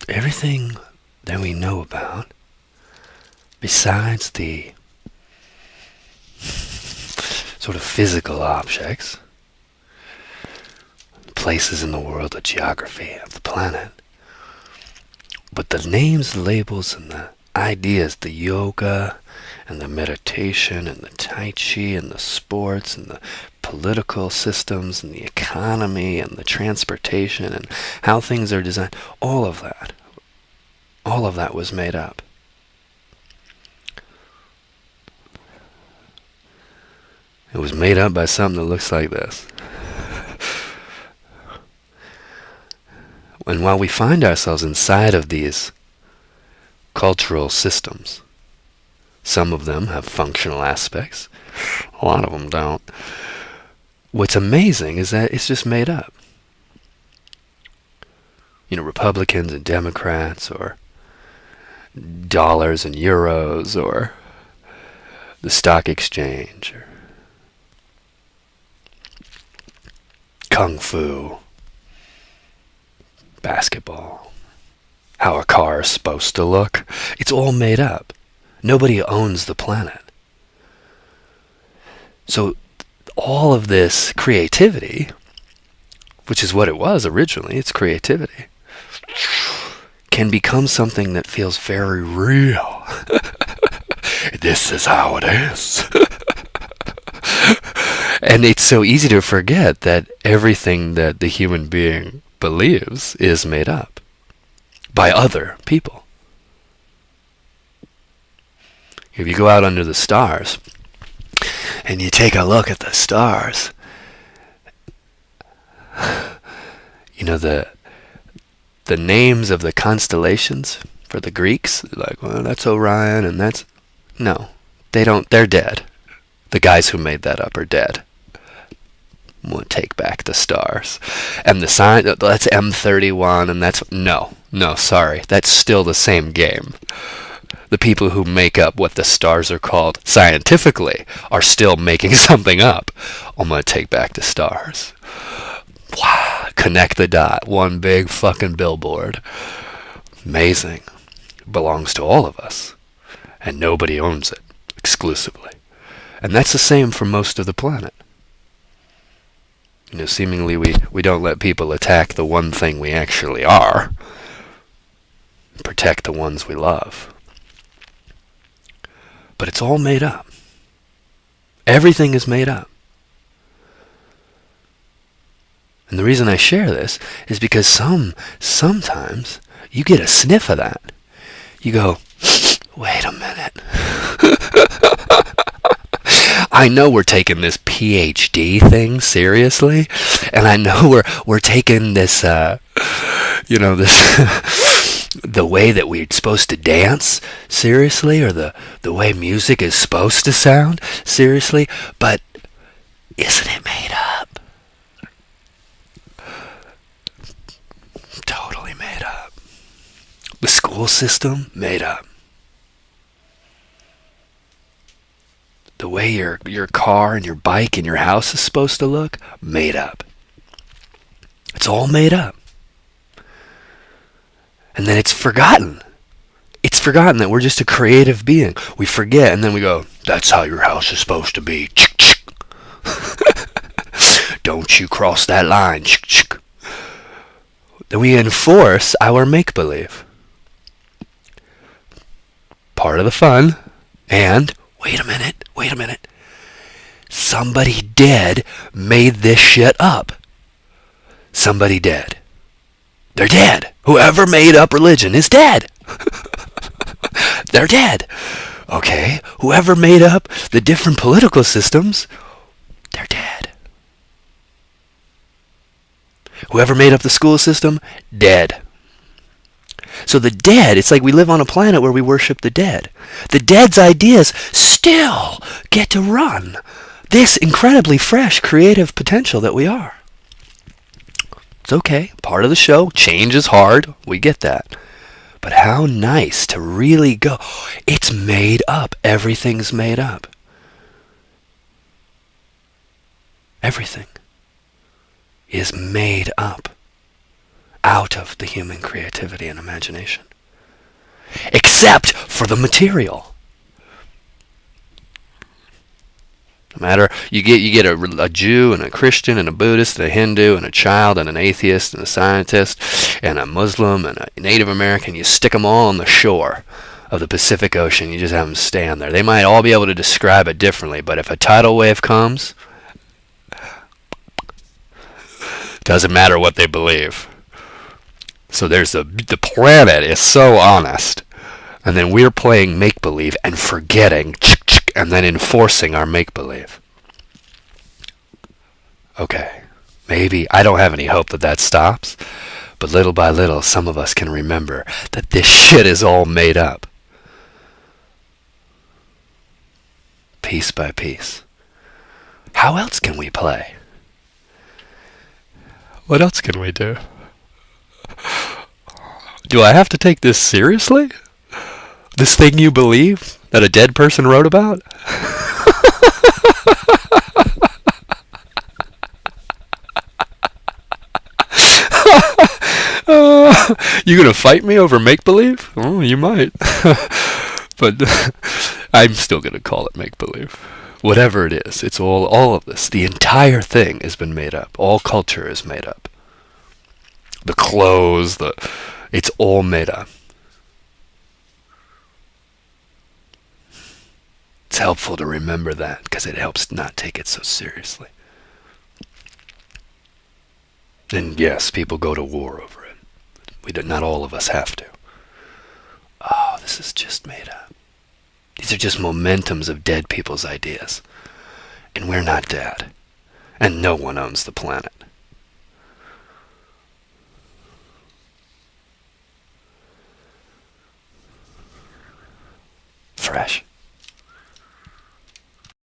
everything that we know about, besides the sort of physical objects, places in the world, the geography of the planet, but the names, the labels, and the ideas, the yoga, and the meditation, and the tai chi, and the sports, and the political systems, and the economy, and the transportation, and how things are designed, all of that was made up. It was made up by something that looks like this. And while we find ourselves inside of these cultural systems, some of them have functional aspects, a lot of them don't. What's amazing is that it's just made up. You know, Republicans and Democrats, or dollars and euros, or the stock exchange, or kung fu, basketball, how a car is supposed to look. It's all made up. Nobody owns the planet. So all of this creativity, which is what it was originally, it's creativity, can become something that feels very real. This is how it is. And it's so easy to forget that everything that the human being believes is made up by other people. If you go out under the stars and you take a look at the stars, you know, the names of the constellations for the Greeks, like, well, that's Orion, and that's... No, they don't. They're dead. The guys who made that up are dead. We'll take back the stars. And the sign, that's M31, and that's... No, sorry. That's still the same game. The people who make up what the stars are called scientifically are still making something up. I'm going to take back the stars. Wow. Connect the dot. One big fucking billboard. Amazing. Belongs to all of us. And nobody owns it exclusively. And that's the same for most of the planet. You know, seemingly we don't let people attack the one thing we actually are. Protect the ones we love. But it's all made up. Everything is made up. And the reason I share this is because sometimes you get a sniff of that. You go, wait a minute. I know we're taking this PhD thing seriously, and I know we're taking this, this the way that we're supposed to dance seriously, or the way music is supposed to sound seriously, but isn't it made up? Totally made up. The school system, made up. The way your car and your bike and your house is supposed to look, made up. It's all made up. And then it's forgotten. It's forgotten that we're just a creative being. We forget, and then we go, that's how your house is supposed to be. Don't you cross that line. Then we enforce our make-believe. Part of the fun. And, wait a minute. Somebody dead made this shit up. Somebody dead. They're dead. Whoever made up religion is dead. They're dead. Okay, whoever made up the different political systems, they're dead. Whoever made up the school system, dead. So the dead, it's like we live on a planet where we worship the dead. The dead's ideas still get to run this incredibly fresh, creative potential that we are. It's okay, part of the show. Change is hard, we get that. But how nice to really go, it's made up. Everything's made up. Everything is made up. out of the human creativity and imagination. Except for the material. No matter, you get a Jew and a Christian and a Buddhist and a Hindu and a child and an atheist and a scientist and a Muslim and a Native American. You stick them all on the shore of the Pacific Ocean. You just have them stand there. They might all be able to describe it differently, but if a tidal wave comes, doesn't matter what they believe. So there's the planet is so honest, and then we're playing make-believe and forgetting, and then enforcing our make-believe. Okay, maybe I don't have any hope that that stops, but little by little, some of us can remember that this shit is all made up. Piece by piece. How else can we play? What else can we do? Do I have to take this seriously? This thing you believe that a dead person wrote about? You gonna fight me over make-believe? Oh, you might. But I'm still gonna call it make-believe. Whatever it is, it's all of this. The entire thing has been made up. All culture is made up. The clothes, it's all made up. It's helpful to remember that because it helps not take it so seriously. And yes, people go to war over it. Not all of us have to. Oh, this is just made up. These are just momentums of dead people's ideas. And we're not dead. And no one owns the planet. Fresh.